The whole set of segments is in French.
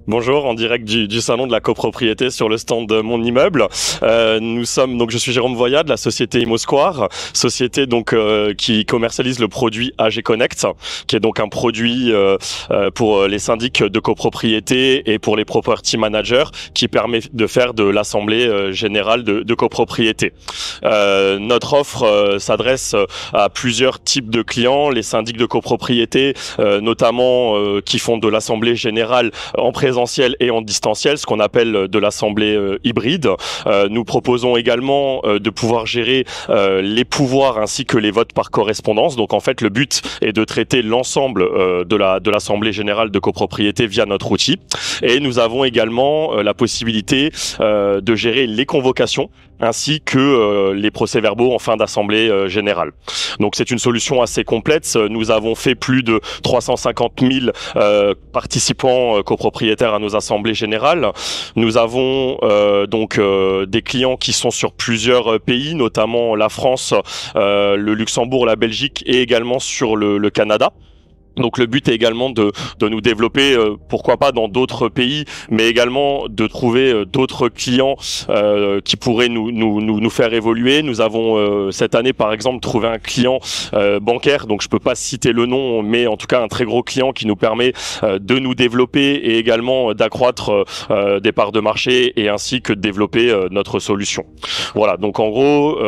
Bonjour, en direct du salon de la copropriété sur le stand de mon immeuble. Je suis Jérôme Voyat de la société ImmoSquare, société qui commercialise le produit AG Connect, qui est donc un produit pour les syndics de copropriété et pour les property managers, qui permet de faire de l'assemblée générale de copropriété. Notre offre s'adresse à plusieurs types de clients, les syndics de copropriété, notamment qui font de l'assemblée générale en présentiel et en distanciel, ce qu'on appelle de l'assemblée hybride. Nous proposons également de pouvoir gérer les pouvoirs ainsi que les votes par correspondance. Donc en fait, le but est de traiter l'ensemble de l'assemblée générale de copropriété via notre outil. Et nous avons également la possibilité de gérer les convocations ainsi que les procès-verbaux en fin d'assemblée générale. Donc c'est une solution assez complète. Nous avons fait plus de 350 000 participants copropriétaires à nos assemblées générales. Nous avons des clients qui sont sur plusieurs pays, notamment la France, le Luxembourg, la Belgique et également sur le Canada. Donc le but est également de nous développer, pourquoi pas dans d'autres pays, mais également de trouver d'autres clients qui pourraient nous faire évoluer. Nous avons cette année par exemple trouvé un client bancaire, donc je peux pas citer le nom, mais en tout cas un très gros client qui nous permet de nous développer et également d'accroître des parts de marché et ainsi que de développer notre solution. Voilà, donc en gros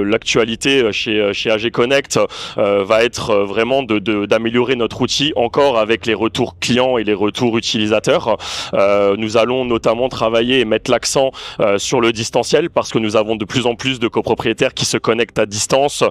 l'actualité chez AG Connect va être vraiment d'améliorer notre outil encore avec les retours clients et les retours utilisateurs. Nous allons notamment travailler et mettre l'accent sur le distanciel parce que nous avons de plus en plus de copropriétaires qui se connectent à distance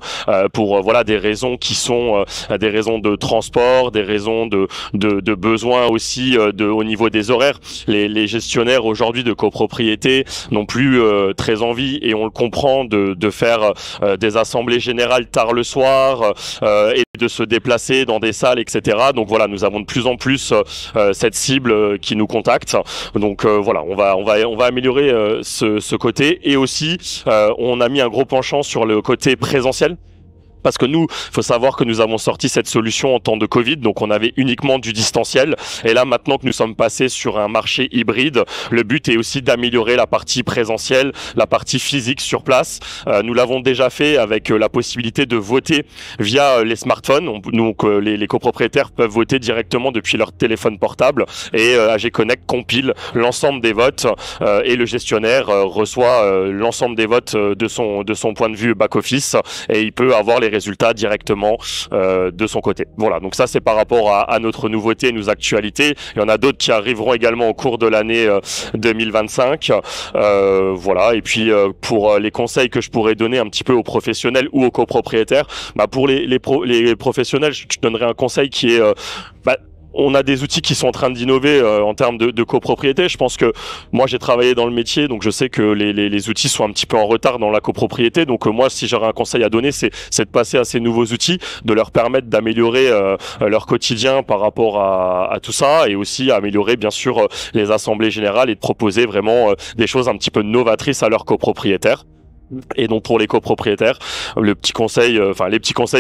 pour des raisons qui sont des raisons de transport, des raisons de besoins aussi au niveau des horaires. Les gestionnaires aujourd'hui de copropriété n'ont plus très envie, et on le comprend, de faire des assemblées générales tard le soir et de se déplacer dans des salles, etc. Donc voilà, nous avons de plus en plus cette cible qui nous contacte. Donc voilà, on va améliorer ce côté, et aussi on a mis un gros penchant sur le côté présentiel. Parce que nous, faut savoir que nous avons sorti cette solution en temps de Covid, donc on avait uniquement du distanciel. Et là, maintenant que nous sommes passés sur un marché hybride, le but est aussi d'améliorer la partie présentielle, la partie physique sur place. Nous l'avons déjà fait avec la possibilité de voter via les smartphones. Donc les copropriétaires peuvent voter directement depuis leur téléphone portable, et AG Connect compile l'ensemble des votes et le gestionnaire reçoit l'ensemble des votes de son point de vue back-office, et il peut avoir les résultats directement de son côté. Voilà, donc ça c'est par rapport à notre nouveauté, nos actualités. Il y en a d'autres qui arriveront également au cours de l'année 2025. Voilà, et puis pour les conseils que je pourrais donner un petit peu aux professionnels ou aux copropriétaires, pour les professionnels, je donnerais un conseil qui est on a des outils qui sont en train d'innover en termes de copropriété. Je pense que moi j'ai travaillé dans le métier, donc je sais que les outils sont un petit peu en retard dans la copropriété. Donc moi, si j'aurais un conseil à donner, c'est de passer à ces nouveaux outils, de leur permettre d'améliorer leur quotidien par rapport à tout ça, et aussi améliorer bien sûr les assemblées générales, et de proposer vraiment des choses un petit peu novatrices à leurs copropriétaires. Et donc pour les copropriétaires, les petits conseils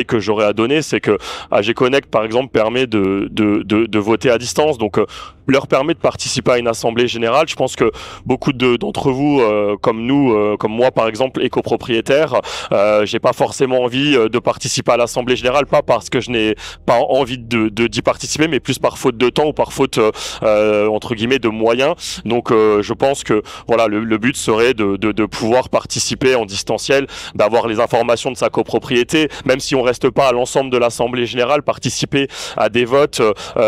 que j'aurais à donner, c'est que AG Connect par exemple permet de voter à distance, donc leur permet de participer à une assemblée générale. Je pense que beaucoup d'entre vous, comme nous, comme moi par exemple, et copropriétaires, j'ai pas forcément envie de participer à l'assemblée générale, pas parce que je n'ai pas envie d'y participer, mais plus par faute de temps ou par faute entre guillemets de moyens. Donc je pense que voilà, le but serait de pouvoir participer en distanciel, d'avoir les informations de sa copropriété, même si on reste pas à l'ensemble de l'assemblée générale, participer à des votes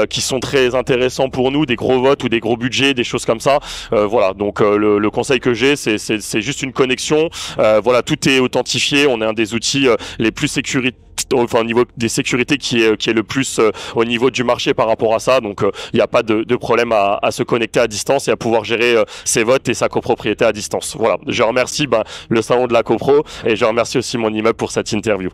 qui sont très intéressants pour nous, des gros votes ou des gros budgets, des choses comme ça. Voilà, donc le conseil que j'ai, c'est juste une connexion. Voilà, tout est authentifié. On est un des outils les plus sécuritaires, enfin au niveau des sécurités qui est le plus au niveau du marché par rapport à ça. Donc il n'y a pas de problème à se connecter à distance et à pouvoir gérer ses votes et sa copropriété à distance. Voilà, je remercie le salon de la copro, et je remercie aussi mon immeuble pour cette interview.